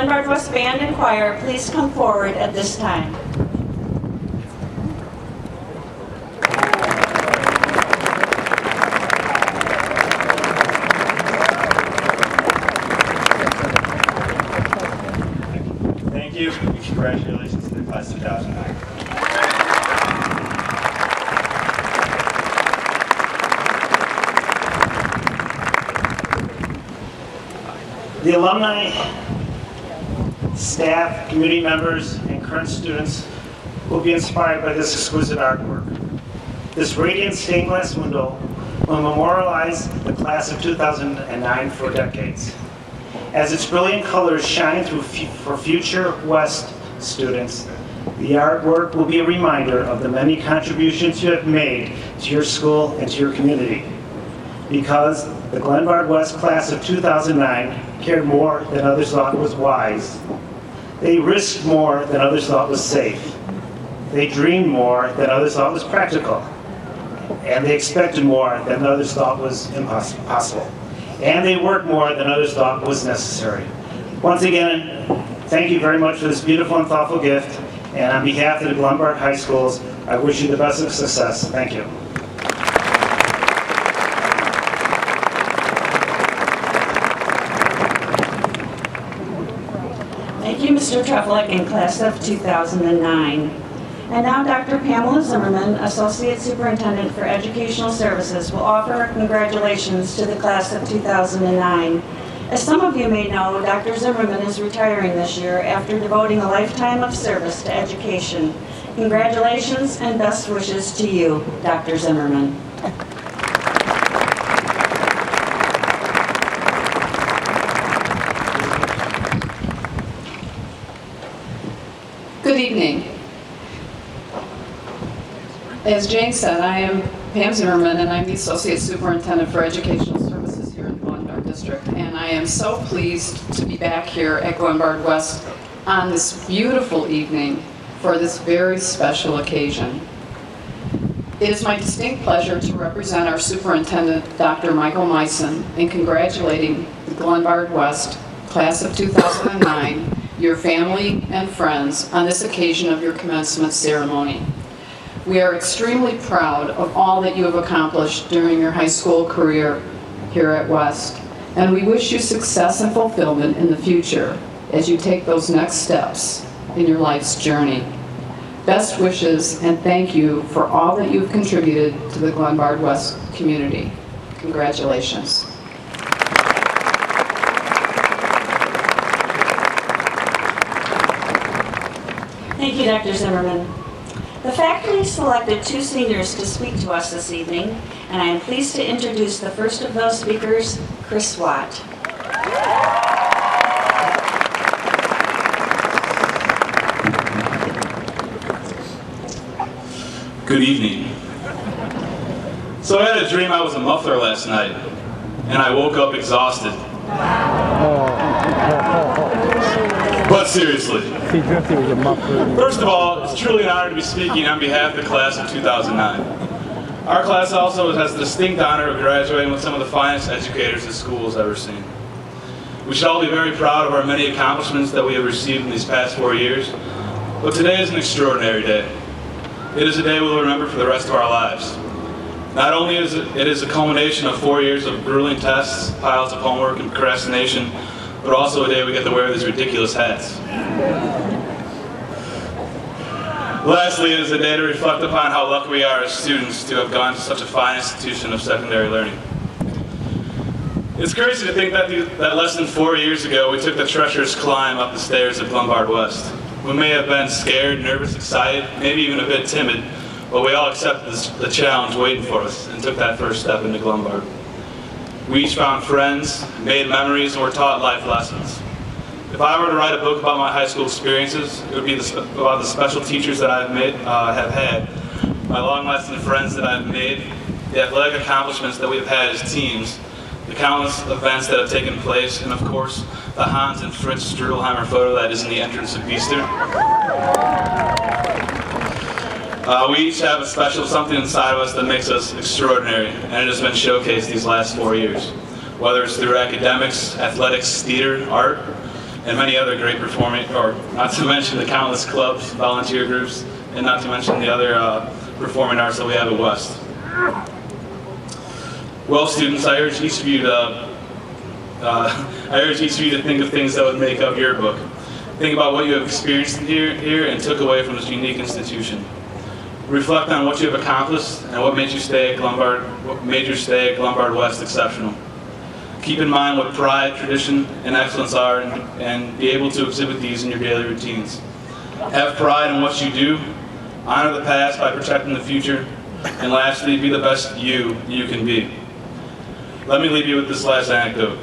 Glenbard West Band and Choir, please come forward at this time. Thank you, and congratulations to the class 2009. The alumni, staff, community members, and current students will be inspired by this exquisite artwork. This radiant stained glass window will memorialize the class of 2009 for decades. As its brilliant colors shine through for future West students, the artwork will be a reminder of the many contributions you have made to your school and to your community. Because the Glenbard West Class of 2009 cared more than others thought was wise. They risked more than others thought was safe. They dreamed more than others thought was practical. And they expected more than others thought was impossible. And they worked more than others thought was necessary. Once again, thank you very much for this beautiful and thoughtful gift, And on behalf of the Glenbard High Schools, I wish you the best of success. Thank you. Thank you, Mr. Treflik and class of 2009. And now Dr. Pamela Zimmerman, Associate Superintendent for Educational Services, will offer her congratulations to the class of 2009. As some of you may know, Dr. Zimmerman is retiring this year after devoting a lifetime of service to education. Congratulations and best wishes to you, Dr. Zimmerman. Good evening. As Jane said, I am Pam Zimmerman, and I'm the Associate Superintendent for Educational Services here in the Glenbard District. And I am so pleased to be back here at Glenbard West on this beautiful evening for this very special occasion. It is my distinct pleasure to represent our Superintendent, Dr. Michael Meissen, in congratulating the Glenbard West Class of 2009, your family and friends, on this occasion of your commencement ceremony. We are extremely proud of all that you have accomplished during your high school career here at West, and we wish you success and fulfillment in the future as you take those next steps in your life's journey. Best wishes and thank you for all that you've contributed to the Glenbard West community. Congratulations. Thank you, Dr. Zimmerman. The faculty selected two seniors to speak to us this evening, and I am pleased to introduce the first of those speakers, Chris Watt. Good evening. So I had a dream I was a muffler last night, and I woke up exhausted. But seriously, first of all, it's truly an honor to be speaking on behalf of the class of 2009. Our class also has the distinct honor of graduating with some of the finest educators the school has ever seen. We should all be very proud of our many accomplishments that we have received in these past 4 years, but today is an extraordinary day. It is a day we'll remember for the rest of our lives. Not only is it a culmination of 4 years of grueling tests, piles of homework, and procrastination, but also a day we get to wear these ridiculous hats. Lastly, it is a day to reflect upon how lucky we are as students to have gone to such a fine institution of secondary learning. It's crazy to think that less than 4 years ago we took the treacherous climb up the stairs of Glenbard West. We may have been scared, nervous, excited, maybe even a bit timid, but we all accepted the challenge waiting for us and took that first step into Glenbard. We each found friends, made memories, and were taught life lessons. If I were to write a book about my high school experiences, it would be about the special teachers that have had, my long-lasting friends that I've made, the athletic accomplishments that we've had as teams, the countless events that have taken place, and of course, the Hans and Fritz Strudelheimer photo that is in the entrance of Beaster. We each have a special something inside of us that makes us extraordinary, and it has been showcased these last 4 years. Whether it's through academics, athletics, theater, art, and many other great performing, or not to mention the countless clubs, volunteer groups, and not to mention the other performing arts that we have at West. Well, students, I urge each of you to think of things that would make up your book. Think about what you have experienced here and took away from this unique institution. Reflect on what you have accomplished and what made your stay at Glenbard West exceptional. Keep in mind what pride, tradition, and excellence are, and be able to exhibit these in your daily routines. Have pride in what you do, honor the past by protecting the future, and lastly, be the best you can be. Let me leave you with this last anecdote.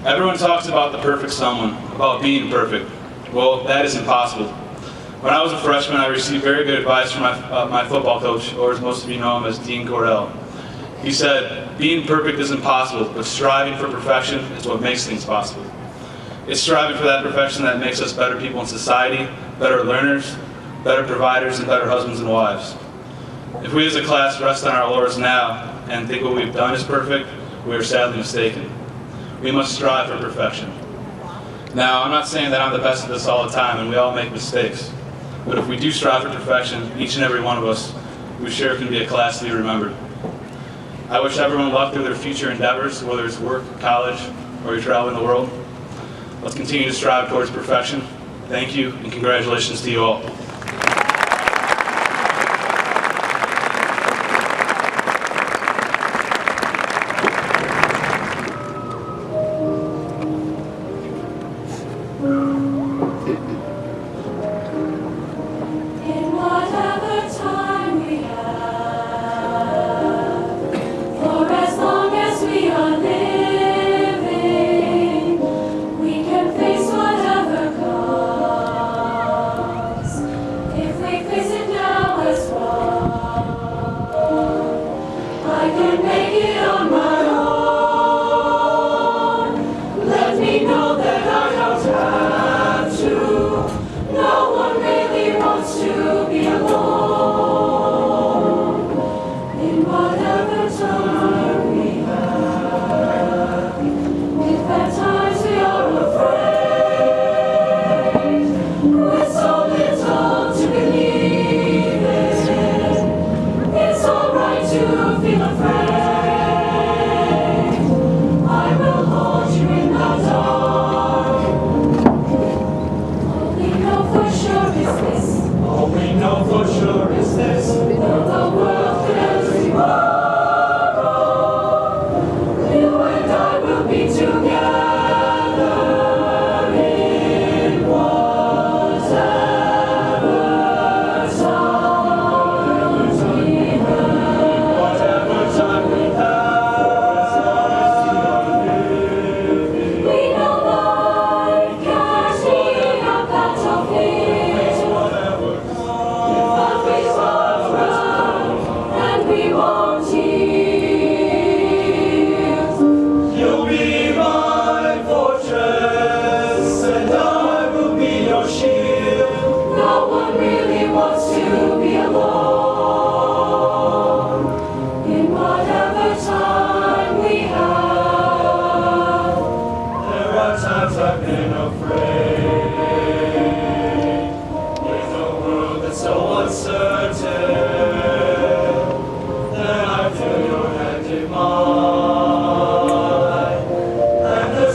Everyone talks about the perfect someone, about being perfect. Well, that is impossible. When I was a freshman, I received very good advice from my football coach, or as most of you know him as Dean Cordell. He said, being perfect is impossible, but striving for perfection is what makes things possible. It's striving for that perfection that makes us better people in society, better learners, better providers, and better husbands and wives. If we as a class rest on our laurels now and think what we've done is perfect, we are sadly mistaken. We must strive for perfection. Now, I'm not saying that I'm the best at this all the time, and we all make mistakes. But if we do strive for perfection, each and every one of us, we sure can be a class to be remembered. I wish everyone luck through their future endeavors, whether it's work, college, or you're traveling the world. Let's continue to strive towards perfection. Thank you, and congratulations to you all.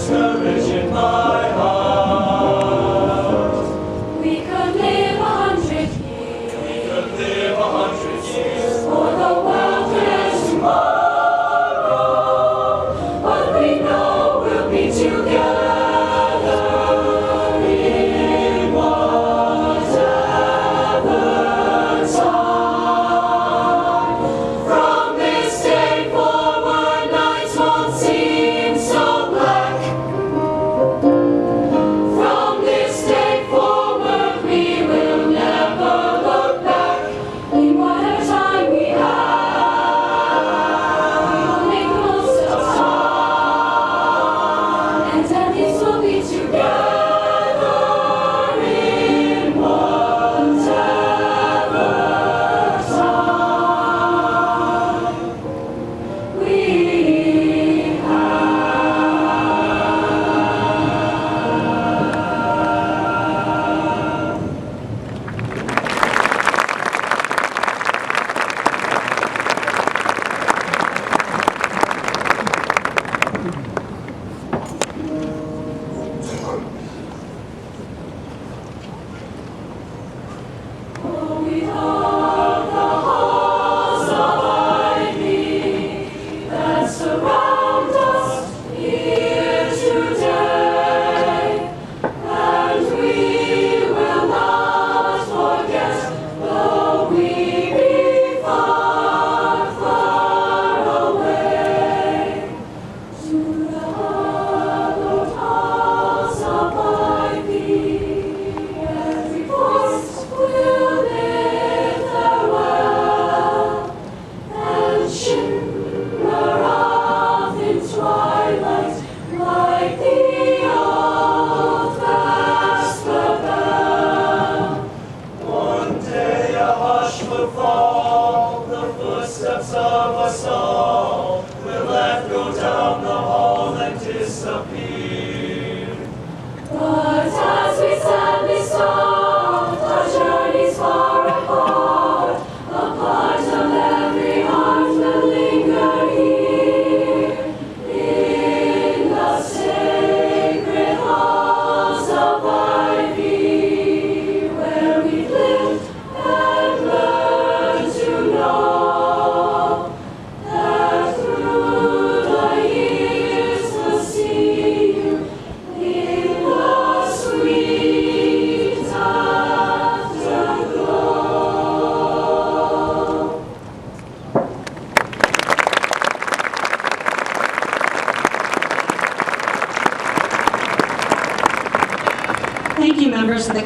Will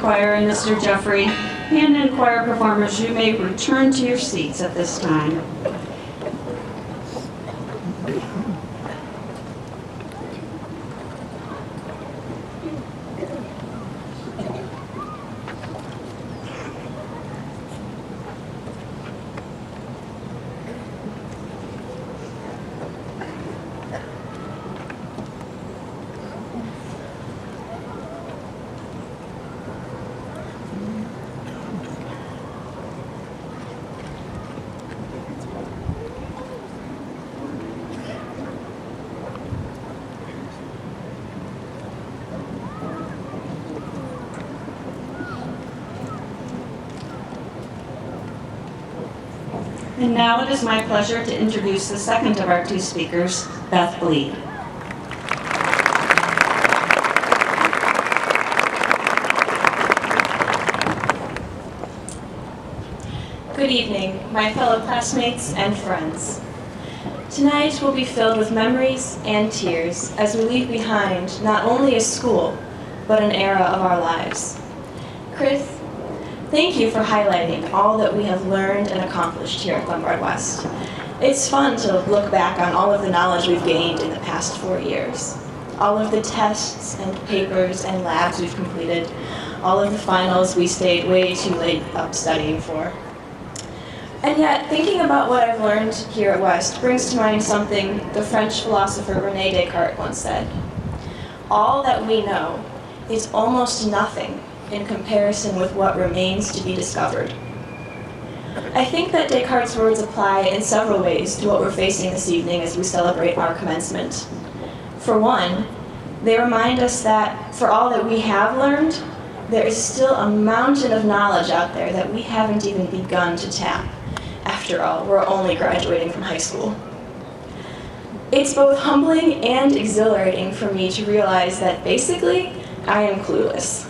Choir and Mr. Jeffrey, band and choir performers, you may return to your seats at this time. And now it is my pleasure to introduce the second of our two speakers, Beth Bleed. Good evening, my fellow classmates and friends. Tonight will be filled with memories and tears as we leave behind not only a school, but an era of our lives. Chris, thank you for highlighting all that we have learned and accomplished here at Glenbard West. It's fun to look back on all of the knowledge we've gained in the past 4 years. All of the tests and papers and labs we've completed. All of the finals we stayed way too late up studying for. And yet, thinking about what I've learned here at West brings to mind something the French philosopher René Descartes once said. All that we know is almost nothing in comparison with what remains to be discovered. I think that Descartes' words apply in several ways to what we're facing this evening as we celebrate our commencement. For one, they remind us that for all that we have learned, there is still a mountain of knowledge out there that we haven't even begun to tap. After all, we're only graduating from high school. It's both humbling and exhilarating for me to realize that basically, I am clueless.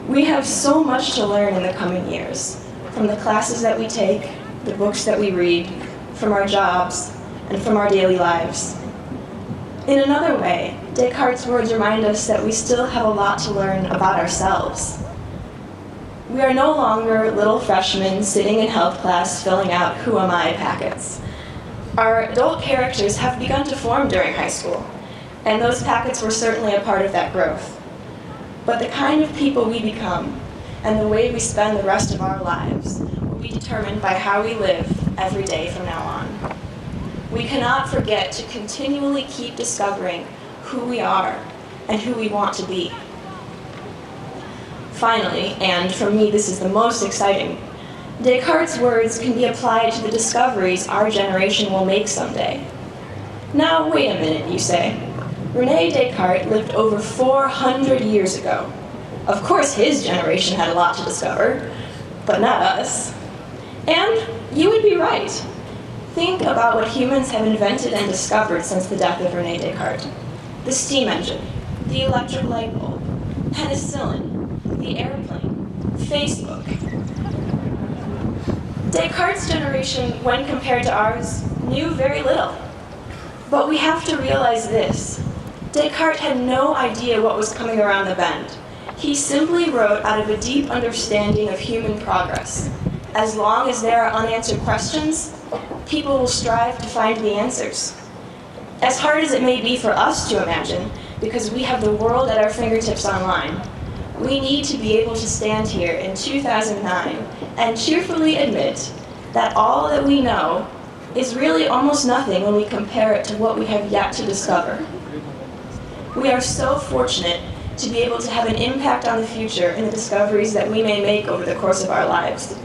We have so much to learn in the coming years, from the classes that we take, the books that we read, from our jobs, and from our daily lives. In another way, Descartes' words remind us that we still have a lot to learn about ourselves. We are no longer little freshmen sitting in health class filling out who am I packets. Our adult characters have begun to form during high school, and those packets were certainly a part of that growth. But the kind of people we become and the way we spend the rest of our lives will be determined by how we live every day from now on. We cannot forget to continually keep discovering who we are and who we want to be. Finally, and for me this is the most exciting, Descartes' words can be applied to the discoveries our generation will make someday. Now, wait a minute, you say. René Descartes lived over 400 years ago. Of course his generation had a lot to discover, but not us. And you would be right. Think about what humans have invented and discovered since the death of René Descartes. The steam engine, the electric light bulb, penicillin, the airplane, Facebook. Descartes' generation, when compared to ours, knew very little. But we have to realize this. Descartes had no idea what was coming around the bend. He simply wrote out of a deep understanding of human progress. As long as there are unanswered questions, people will strive to find the answers. As hard as it may be for us to imagine, because we have the world at our fingertips online, we need to be able to stand here in 2009 and cheerfully admit that all that we know is really almost nothing when we compare it to what we have yet to discover. We are so fortunate to be able to have an impact on the future in the discoveries that we may make over the course of our lives.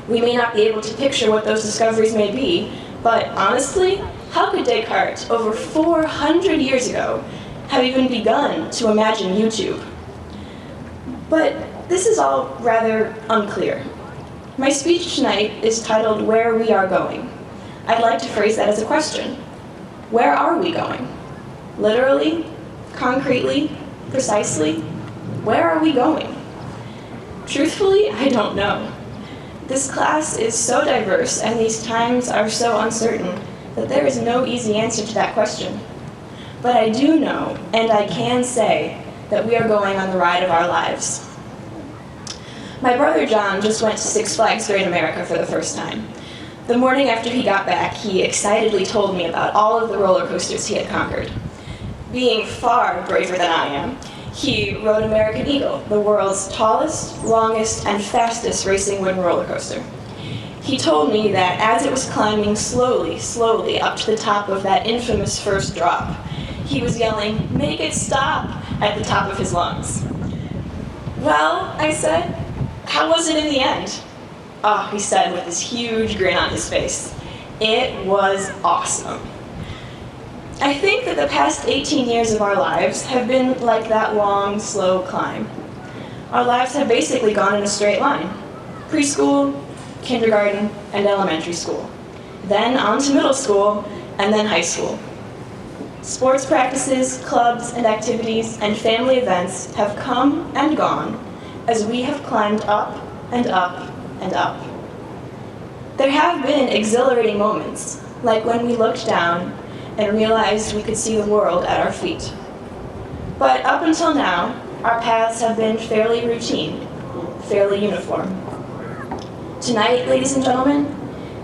We may not be able to picture what those discoveries may be, but honestly, how could Descartes, over 400 years ago, have even begun to imagine YouTube? But this is all rather unclear. My speech tonight is titled Where We Are Going. I'd like to phrase that as a question. Where are we going? Literally? Concretely? Precisely? Where are we going? Truthfully, I don't know. This class is so diverse and these times are so uncertain that there is no easy answer to that question. But I do know, and I can say, that we are going on the ride of our lives. My brother John just went to Six Flags Great America for the first time. The morning after he got back, he excitedly told me about all of the roller coasters he had conquered. Being far braver than I am, he rode American Eagle, the world's tallest, longest, and fastest racing wooden roller coaster. He told me that as it was climbing slowly up to the top of that infamous first drop, he was yelling, "Make it stop," at the top of his lungs. "Well," I said, "how was it in the end?" "Oh," he said with this huge grin on his face, "it was awesome." I think that the past 18 years of our lives have been like that long, slow climb. Our lives have basically gone in a straight line. Preschool, kindergarten, and elementary school. Then on to middle school, and then high school. Sports practices, clubs, and activities, and family events have come and gone as we have climbed up and up and up. There have been exhilarating moments, like when we looked down and realized we could see the world at our feet. But up until now, our paths have been fairly routine, fairly uniform. Tonight, ladies and gentlemen,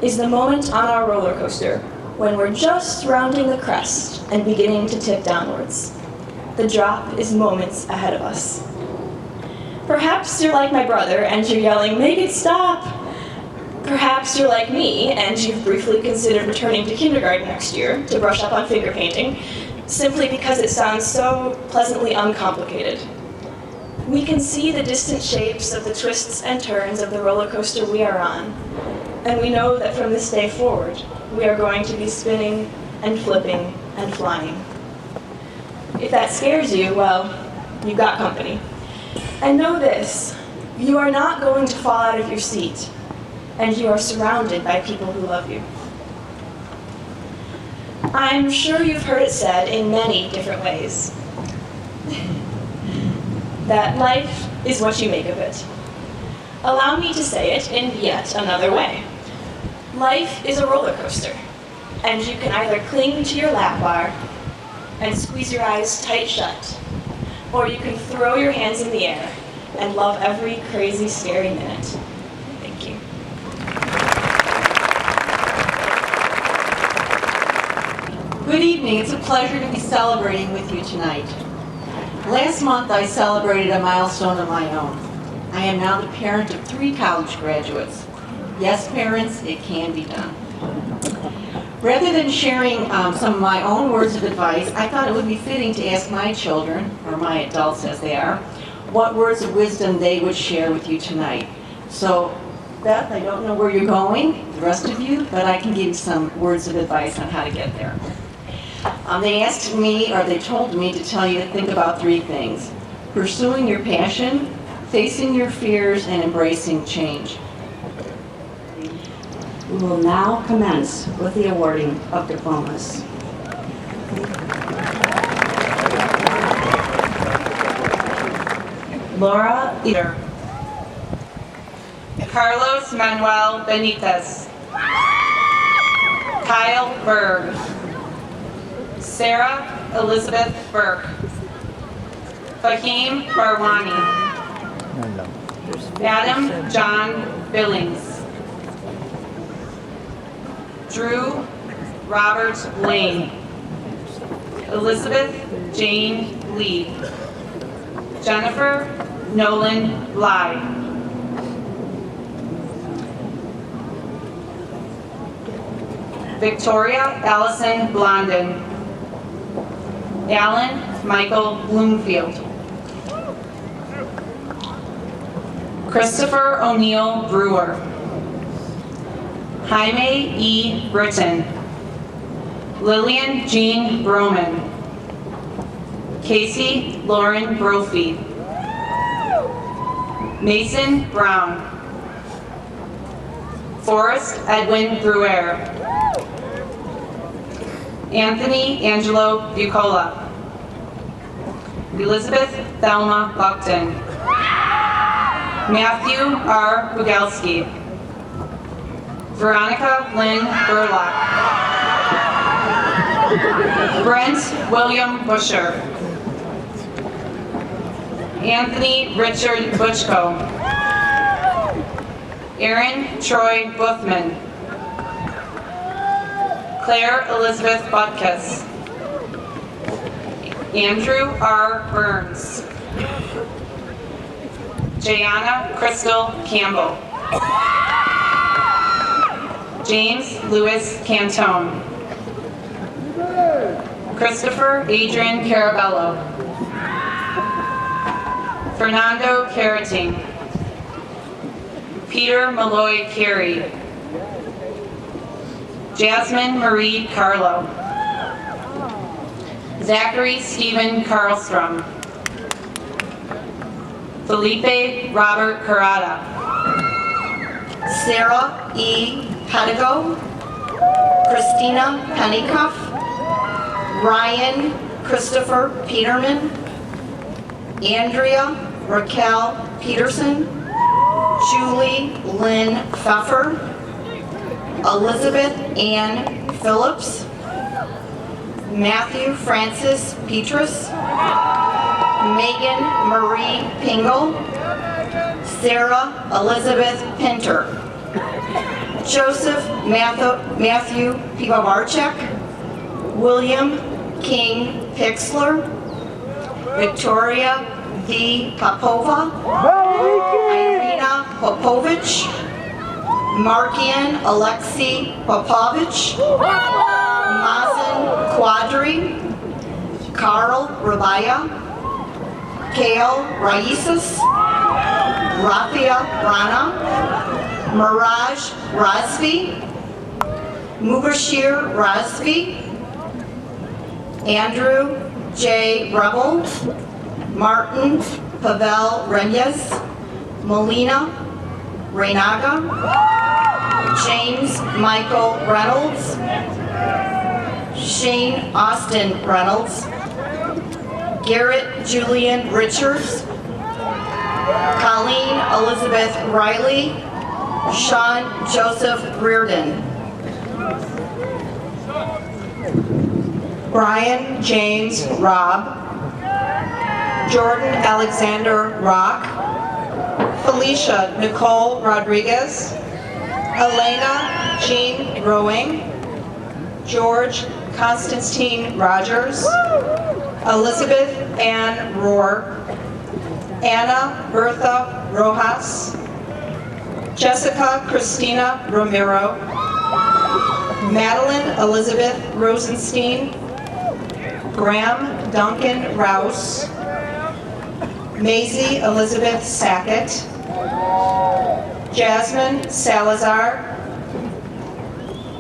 is the moment on our roller coaster when we're just rounding the crest and beginning to tip downwards. The drop is moments ahead of us. Perhaps you're like my brother and you're yelling, "Make it stop!" Perhaps you're like me and you've briefly considered returning to kindergarten next year to brush up on finger painting, simply because it sounds so pleasantly uncomplicated. We can see the distant shapes of the twists and turns of the roller coaster we are on, and we know that from this day forward, we are going to be spinning and flipping and flying. If that scares you, well, you've got company. And know this, you are not going to fall out of your seat, and you are surrounded by people who love you. I'm sure you've heard it said in many different ways that life is what you make of it. Allow me to say it in yet another way. Life is a roller coaster, and you can either cling to your lap bar and squeeze your eyes tight shut, or you can throw your hands in the air and love every crazy, scary minute. Thank you. Good evening. It's a pleasure to be celebrating with you tonight. Last month, I celebrated a milestone of my own. I am now the parent of 3 college graduates. Yes, parents, it can be done. Rather than sharing some of my own words of advice, I thought it would be fitting to ask my children, or my adults as they are, what words of wisdom they would share with you tonight. So, Beth, I don't know where you're going, the rest of you, but I can give you some words of advice on how to get there. They asked me, or they told me to tell you to think about 3 things: pursuing your passion, facing your fears, and embracing change. We will now commence with the awarding of diplomas. Laura Eater. Carlos Manuel Benitez. Kyle Berg. Sarah Elizabeth Burke. Fahim Barwani. Adam John Billings. Drew Robert Lane. Elizabeth Jane Lee. Jennifer Nolan Bly. Victoria Allison Blondin. Alan Michael Bloomfield. Christopher O'Neill Brewer. Jaime E. Britton. Lillian Jean Broman. Casey Lauren Brophy. Mason Brown. Forrest Edwin Bruer. Anthony Angelo Bucola. Elizabeth Thelma Buckton. Matthew R. Bugelski. Veronica Lynn Burlock. Brent William Busher. Anthony Richard Butchko. Aaron Troy Buthman. Claire Elizabeth Butkus. Andrew R. Burns. Jayana Crystal Campbell. James Louis Cantone. Christopher Adrian Carabello. Fernando Carating. Peter Malloy Carey. Jasmine Marie Carlo. Zachary Stephen Carlstrom. Felipe Robert Carrata. Sarah E. Pedigo, Christina Pennycuff, Ryan Christopher Peterman, Andrea Raquel Peterson, Julie Lynn Pfeffer, Elizabeth Ann Phillips, Matthew Francis Petrus, Megan Marie Pingle, Sarah Elizabeth Pinter, Joseph Matthew Pivovarchek, William King Pixler, Victoria V. Popova, Irina Popovich, Markian Alexei Popovich, Mazen Quadri, Carl Rabaya, Kale Raisis, Rafia Rana, Miraj Razvi, Mubashir Razvi, Andrew J. Rebel, Martin Pavel Renyes, Melina Reynaga, James Michael Reynolds, Shane Austin Reynolds, Garrett Julian Richards, Colleen Elizabeth Riley, Sean Joseph Reardon, Brian James Robb. Jordan Alexander Rock. Felicia Nicole Rodriguez. Elena Jean Rowing. George Constantine Rogers. Elizabeth Ann Rohr. Anna Bertha Rojas. Jessica Christina Romero. Madeline Elizabeth Rosenstein. Graham Duncan Rouse. Maisie Elizabeth Sackett. Jasmine Salazar.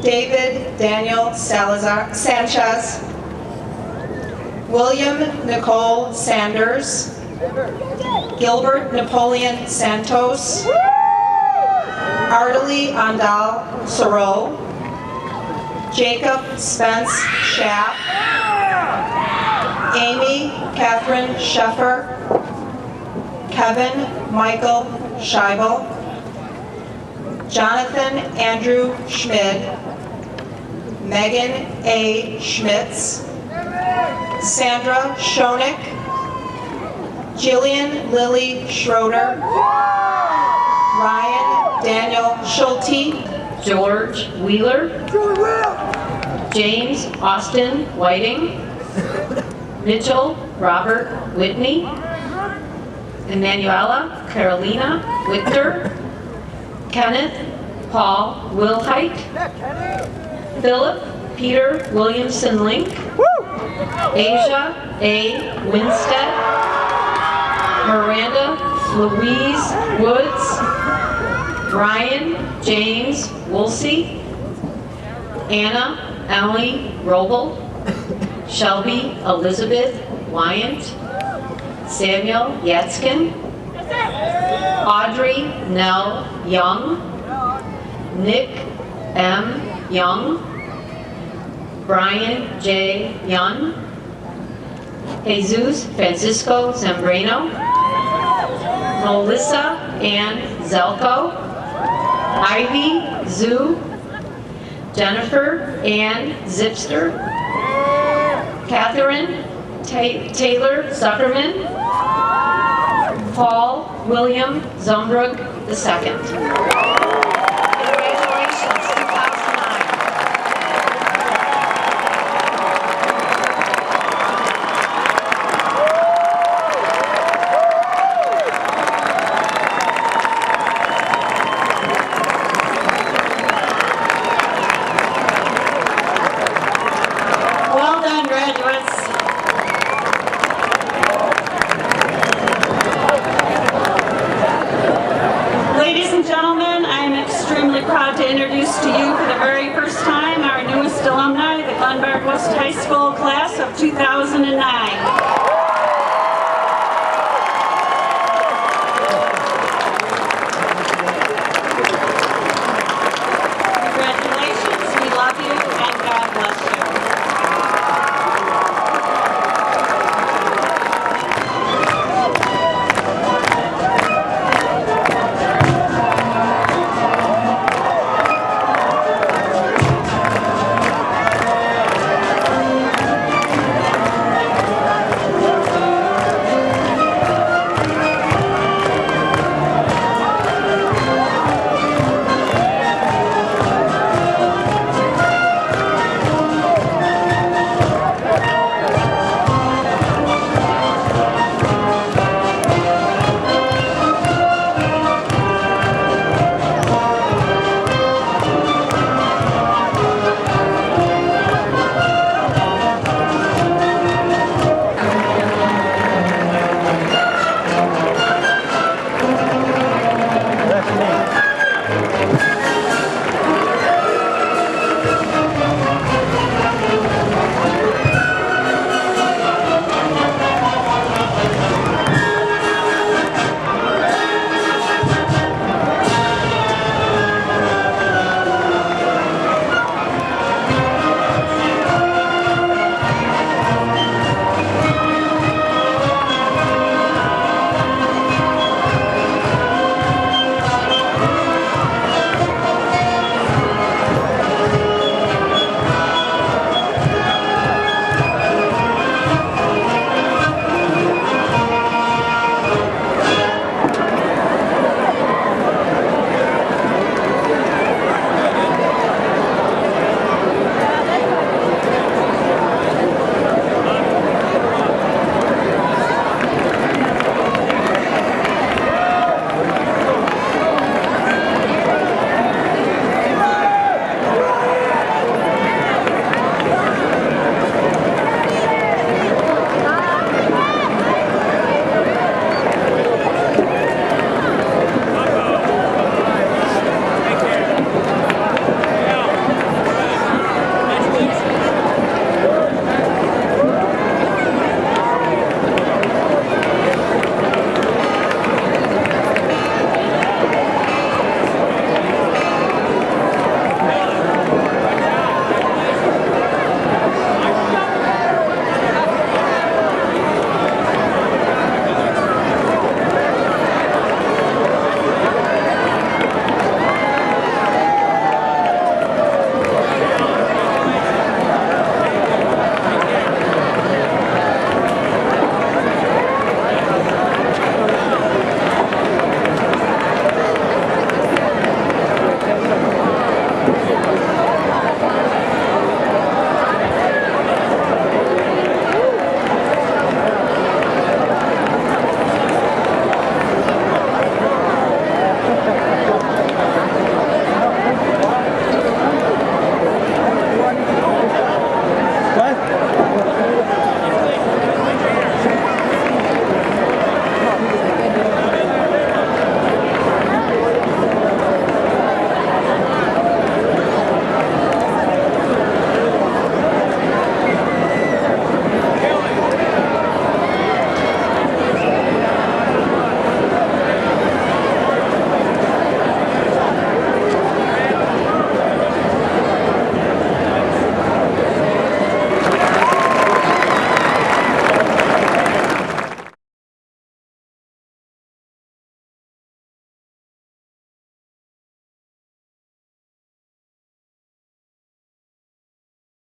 David Daniel Salazar Sanchez. William Nicole Sanders. Gilbert Napoleon Santos. Ardalie Andal Sorrell. Jacob Spence Schaff. Amy Catherine Sheffer. Kevin Michael Scheibel. Jonathan Andrew Schmid. Megan A. Schmitz. Sandra Schoenig. Jillian Lily Schroeder. Ryan Daniel Schulte. George Wheeler, James Austin Whiting, Mitchell Robert Whitney, Emanuela Carolina Whitner, Kenneth Paul Wilhite, Philip Peter Williamson Link, Asia A. Winstead, Miranda Louise Woods, Ryan James Woolsey, Anna Emily Roble, Shelby Elizabeth Wyant, Samuel Yatskin, Audrey Nell Young, Nick M. Young, Brian J. Young, Jesus Francisco Zambrano, Melissa Ann Zelko, Ivy Zoo, Jennifer Ann Zipster, Catherine Taylor Zuckerman, Paul William Zumbrug II. really proud to introduce to you for the very first time our newest alumni, the Glenbard West High School class of 2009.